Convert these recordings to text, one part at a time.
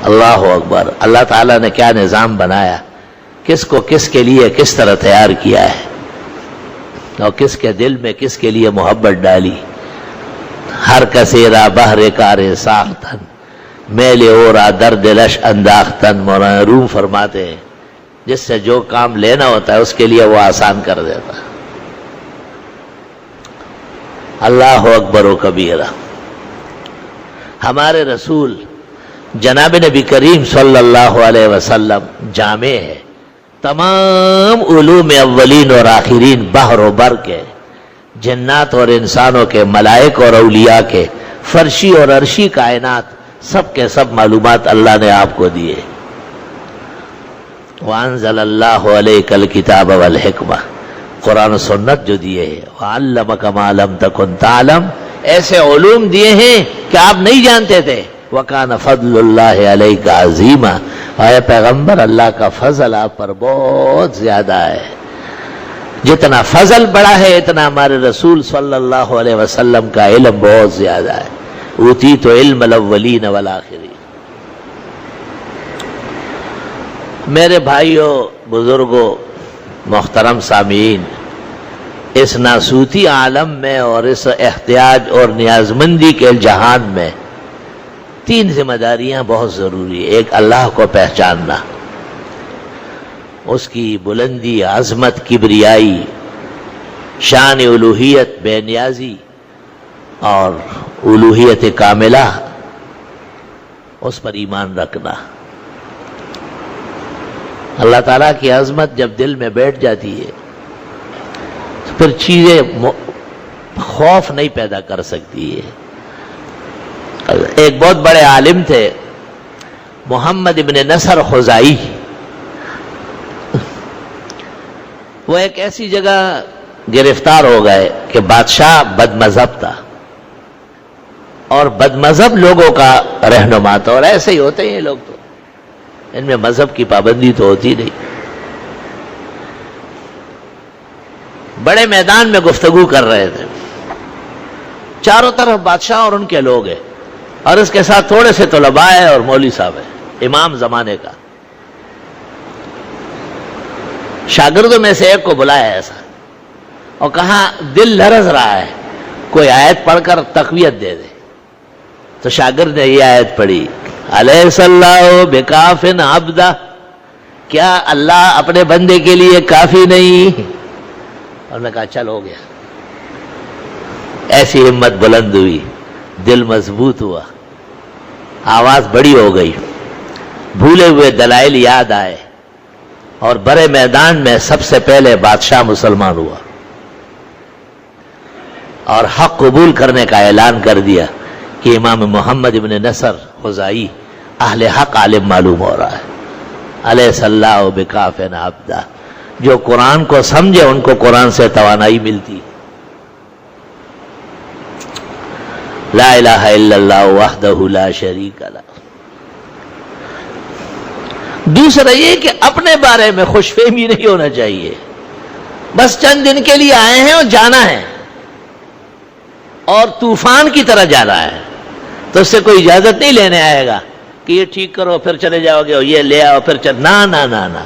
اللہ اکبر. اللہ تعالیٰ نے کیا نظام بنایا، کس کو کس کے لیے کس طرح تیار کیا ہے، اور کس کے دل میں کس کے لیے محبت ڈالی. ہر کثیرہ بہر کار ساختن میل اورا درد لش انداختن. مولانا روم فرماتے ہیں جس سے جو کام لینا ہوتا ہے اس کے لیے وہ آسان کر دیتا. اللہ اکبر و کبیرہ. ہمارے رسول جناب نبی کریم صلی اللہ علیہ وسلم جامع ہے تمام علوم اولین اور آخرین، بحر و بر کے، جنات اور انسانوں کے، ملائک اور اولیاء کے، فرشی اور عرشی کائنات، سب کے سب معلومات اللہ نے آپ کو دیے. وَأَنزَلَ اللَّهُ عَلَيْكَ الْكِتَابَ وَالْحِكْمَةَ، قرآن و سنت جو دیے ہیں. وَعَلَّمَكَ مَا لَمْ تَكُنْ تَعْلَمْ، ایسے علوم دیے ہیں کہ آپ نہیں جانتے تھے. وَكَانَ فَضْلُ اللَّهِ عَلَيْكَ عَظِيمًا، اے پیغمبر اللہ کا فضل آپ پر بہت زیادہ ہے. جتنا فضل بڑا ہے اتنا ہمارے رسول صلی اللہ علیہ وسلم کا علم بہت زیادہ ہے. اوتیت علم الاولین والآخرین. میرے بھائیوں، بزرگوں، محترم سامعین، اس ناسوتی عالم میں اور اس احتیاج اور نیازمندی کے جہان میں تین ذمہ داریاں بہت ضروری ہیں. ایک، اللہ کو پہچاننا، اس کی بلندی، عظمت، کبریائی، شان الوہیت، بے نیازی اور الوہیت کاملہ، اس پر ایمان رکھنا. اللہ تعالیٰ کی عظمت جب دل میں بیٹھ جاتی ہے تو پھر چیزیں خوف نہیں پیدا کر سکتی ہے. ایک بہت بڑے عالم تھے محمد ابن نصر خزائی. وہ ایک ایسی جگہ گرفتار ہو گئے کہ بادشاہ بد مذہب تھا اور بد مذہب لوگوں کا رہنما تھا. اور ایسے ہی ہوتے ہیں یہ لوگ، تو ان میں مذہب کی پابندی تو ہوتی نہیں. بڑے میدان میں گفتگو کر رہے تھے، چاروں طرف بادشاہ اور ان کے لوگ ہیں، اور اس کے ساتھ تھوڑے سے طلباء ہیں اور مولوی صاحب ہیں، امام زمانے کا. شاگردوں میں سے ایک کو بلایا ایسا اور کہا دل لرز رہا ہے، کوئی آیت پڑھ کر تقویت دے دے. تو شاگرد نے یہ آیت پڑھی، الیس اللہ بکاف عبدہ، کیا اللہ اپنے بندے کے لیے کافی نہیں؟ اور میں کہا چل ہو گیا. ایسی ہمت بلند ہوئی، دل مضبوط ہوا، آواز بڑی ہو گئی، بھولے ہوئے دلائل یاد آئے، اور بڑے میدان میں سب سے پہلے بادشاہ مسلمان ہوا اور حق قبول کرنے کا اعلان کر دیا کہ امام محمد ابن نصر خزائی اہل حق عالم معلوم ہو رہا ہے. الیس اللہ بکاف عبدہ، جو قرآن کو سمجھے ان کو قرآن سے توانائی ملتی. لا الہ الا اللہ وحدہ لا شریک لہ. دوسرا یہ کہ اپنے بارے میں خوش فہمی نہیں ہونا چاہیے. بس چند دن کے لیے آئے ہیں اور جانا ہے، اور طوفان کی طرح جانا ہے، تو اس سے کوئی اجازت نہیں لینے آئے گا کہ یہ ٹھیک کرو پھر چلے جاؤ گے، اور یہ لے آؤ پھر نہ نہ نہ نہ.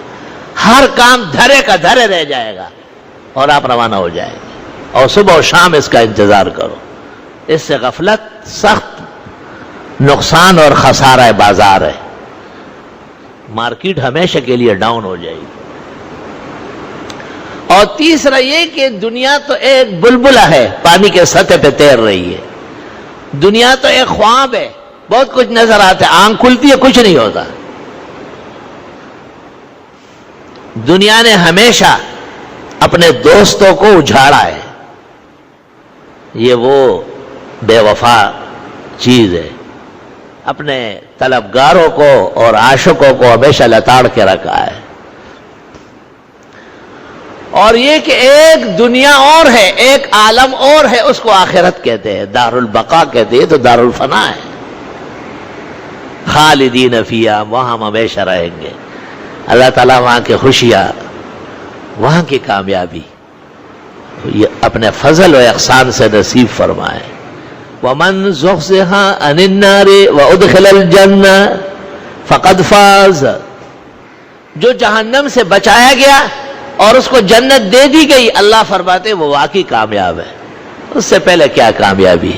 ہر کام دھرے کا دھرے رہ جائے گا اور آپ روانہ ہو جائیں گے، اور صبح و شام اس کا انتظار کرو. اس سے غفلت سخت نقصان اور خسارہ بازار ہے. مارکیٹ ہمیشہ کے لیے ڈاؤن ہو جائے گی. اور تیسرا یہ کہ دنیا تو ایک بلبلہ ہے، پانی کے سطح پہ تیر رہی ہے. دنیا تو ایک خواب ہے، بہت کچھ نظر آتا ہے، آنکھ کھلتی ہے کچھ نہیں ہوتا. دنیا نے ہمیشہ اپنے دوستوں کو اجھاڑا ہے. یہ وہ بے وفا چیز ہے. اپنے طلبگاروں کو اور عاشقوں کو ہمیشہ لتاڑ کے رکھا ہے. اور یہ کہ ایک دنیا اور ہے، ایک عالم اور ہے، اس کو آخرت کہتے ہیں، دار البقا کہتے ہیں، تو دار الفنا ہے. خالدین فیہا، وہاں ہم ہمیشہ رہیں گے. اللہ تعالیٰ وہاں کی خوشیاں، وہاں کی کامیابی اپنے فضل و احسان سے نصیب فرمائے. وَمَنْ زُحْزِحَ عَنِ النَّارِ وَأُدْخِلَ الْجَنَّةَ فقد فاز. جو جہنم سے بچایا گیا اور اس کو جنت دے دی گئی، اللہ فرماتے وہ واقعی کامیاب ہے. اس سے پہلے کیا کامیابی.